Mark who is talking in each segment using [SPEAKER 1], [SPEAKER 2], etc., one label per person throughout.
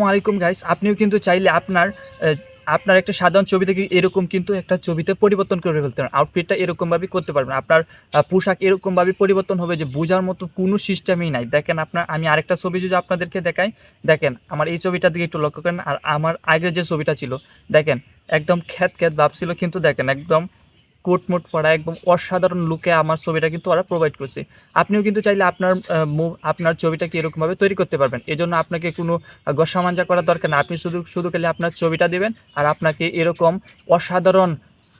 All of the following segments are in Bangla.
[SPEAKER 1] আসসালামাইকুম গাইস, আপনিও কিন্তু চাইলে আপনার একটা সাধারণ ছবি থেকে এরকম কিন্তু একটা ছবিতে পরিবর্তন করে ফেলতে পারেন। আউটফিটটা এরকমভাবে করতে পারবেন। আপনার পোশাক এরকমভাবে পরিবর্তন হবে যে বোঝার মতো কোনো সিস্টেমই নাই। দেখেন আমি আরেকটা ছবি যদি আপনাদেরকে দেখাই, দেখেন আমার এই ছবিটার দিকে একটু লক্ষ্য করেন। আর আমার আগের যে ছবিটা ছিল, দেখেন একদম খ্যাত ভাব ছিল, কিন্তু দেখেন একদম কোট-মোট পরা একদম অসাধারণ লুকে আমার ছবিটা কিন্তু ওরা প্রোভাইড করছে। আপনিও কিন্তু চাইলে আপনার ছবিটাকে এরকমভাবে তৈরি করতে পারবেন। এজন্য আপনাকে কোনো ঘষা-মাজা করার দরকার না। আপনি শুধু খালি আপনার ছবিটা দিবেন, আর আপনাকে এরকম অসাধারণ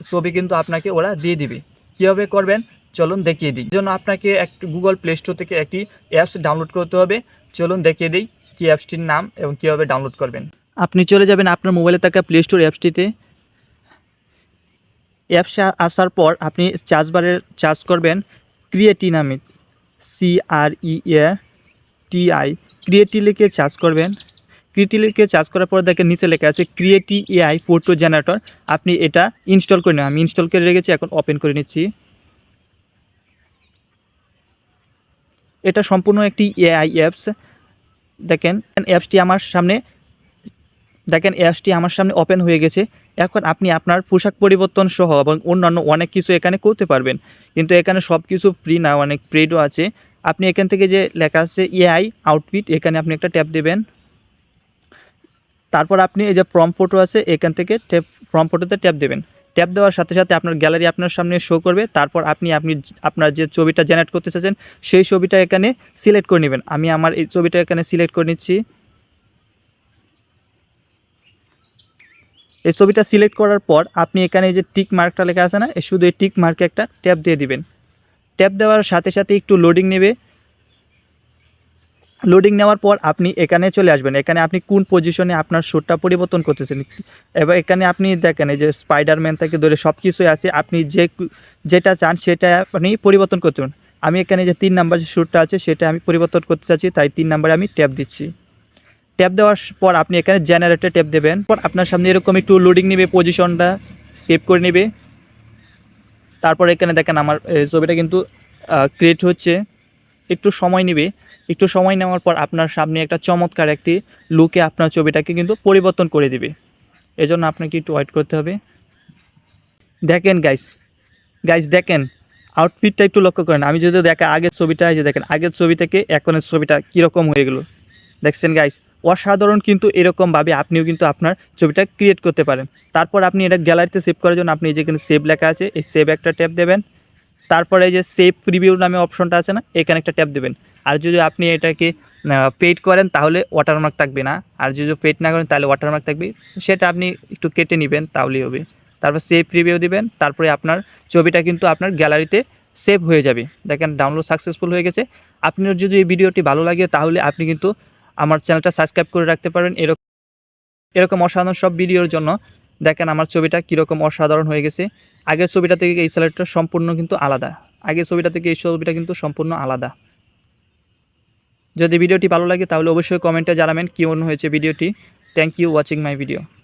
[SPEAKER 1] ছবি কিন্তু আপনাকে ওরা দিয়ে দিবে। কীভাবে করবেন চলুন দেখিয়ে দিই। এজন্য আপনাকে Google Play Store থেকে একটি অ্যাপস ডাউনলোড করতে হবে। চলুন দেখিয়ে দিই কী অ্যাপসটির নাম এবং কীভাবে ডাউনলোড করবেন। আপনি চলে যাবেন আপনার মোবাইলে থাকা Play Store অ্যাপসটিতে। অ্যাপসে আসার পর আপনি সার্চ করবেন ক্রিয়েটি নামে, CREATI, ক্রিয়েটি লিখে সার্চ করবেন। ক্রিয়েটি লিখে সার্চ করার পর দেখেন নিচে লেখা আছে ক্রিয়েটি AI ফটো জেনারেটর। আপনি এটা ইনস্টল করে নেন। আমি ইনস্টল করে রেখেছি, এখন ওপেন করে নিচ্ছি। এটা সম্পূর্ণ একটি AI অ্যাপস। দেখেন অ্যাপসটি আমার সামনে ওপেন হয়ে গেছে। এখন আপনি আপনার পোশাক পরিবর্তন সহ এবং অন্যান্য অনেক কিছু এখানে করতে পারবেন। কিন্তু এখানে সব কিছু ফ্রি না, অনেক পেইডও আছে। আপনি এখান থেকে যে লেখা আছে AI আউটফিট, এখানে আপনি একটা ট্যাপ দেবেন। তারপর আপনি এই যে ফ্রম ফটো আছে, এখান থেকে ফ্রম ফটোতে ট্যাপ দেবেন। ট্যাপ দেওয়ার সাথে সাথে আপনার গ্যালারি আপনার সামনে শো করবে। তারপর আপনি আপনার যে ছবিটা জেনারেট করতে চাচ্ছেন সেই ছবিটা এখানে সিলেক্ট করে নেবেন। আমি আমার এই ছবিটা এখানে সিলেক্ট করে নিচ্ছি। এই ছবিটা সিলেক্ট করার পর আপনি এখানে যে টিক মার্কটা লেখা আছে না, শুধু এই টিক মার্কে একটা ট্যাপ দিয়ে দিবেন। ট্যাপ দেওয়ার সাথে সাথে একটু লোডিং নেবে। লোডিং নেওয়ার পর আপনি এখানে চলে আসবেন। এখানে আপনি কোন পজিশনে আপনার শ্যুটটা পরিবর্তন করতেছেন, এবার এখানে আপনি দেখেন এই যে স্পাইডারম্যান থেকে ধরে সব কিছুই আছে। আপনি যেটা চান সেটা আপনি পরিবর্তন করতে পারেন। আমি এখানে যে 3 নাম্বার যে শ্যুটটা আছে সেটা আমি পরিবর্তন করতে চাচ্ছি, তাই 3 নাম্বারে আমি ট্যাপ দিচ্ছি। ট্যাপ দেওয়ার পর আপনি এখানে জেনারেটে ট্যাপ দেবেন। পর আপনার সামনে এরকম একটু লোডিং নেবে, পজিশনটা সেভ করে নেবে। তারপর এখানে দেখেন আমার ছবিটা কিন্তু ক্রিয়েট হচ্ছে, একটু সময় নেবে। একটু সময় নেওয়ার পর আপনার সামনে একটা চমৎকার একটি লুকে আপনার ছবিটাকে কিন্তু পরিবর্তন করে দিবে। এজন্য আপনাকে একটু ওয়েট করতে হবে। দেখেন গাইস দেখেন আউটফিটটা একটু লক্ষ্য করেন। আমি যদি আগের ছবিটা, এই যে দেখেন আগের ছবি থেকে এখনের ছবিটা কীরকম হয়ে গেল, দেখছেন গাইস? অসাধারণ। কিন্তু এরকমভাবে আপনিও কিন্তু আপনার ছবিটা ক্রিয়েট করতে পারেন। তারপর আপনি এটা গ্যালারিতে সেভ করার জন্য আপনি যেখানে সেভ লেখা আছে এই সেভ একটা ট্যাপ দেবেন। তারপরে এই যে সেভ প্রিভিউ নামে অপশনটা আছে না, এখানে একটা ট্যাপ দেবেন। আর যদি আপনি এটাকে পেইড করেন তাহলে ওয়াটারমার্ক থাকবে না, আর যদি পেইড না করেন তাহলে ওয়াটারমার্ক থাকবে। সেটা আপনি একটু কেটে নেবেন, তাহলেই হবে। তারপর সেভ প্রিভিউ দিবেন। তারপরে আপনার ছবিটা কিন্তু আপনার গ্যালারিতে সেভ হয়ে যাবে। দেখেন ডাউনলোড সাকসেসফুল হয়ে গেছে। আপনার যদি এই ভিডিওটি ভালো লাগে তাহলে আপনি কিন্তু আমার চ্যানেলটা সাবস্ক্রাইব করে রাখতে পারেন এরকম অসাধারণ সব ভিডিওর জন্য। দেখেন আমার ছবিটা কীরকম অসাধারণ হয়ে গেছে। আগের ছবিটা থেকে এই ছবিটা সম্পূর্ণ কিন্তু আলাদা। আগের ছবিটা থেকে এই ছবিটা কিন্তু সম্পূর্ণ আলাদা। যদি ভিডিওটি ভালো লাগে তাহলে অবশ্যই কমেন্টে জানাবেন কেমন হয়েছে ভিডিওটি। Thank you watching my video.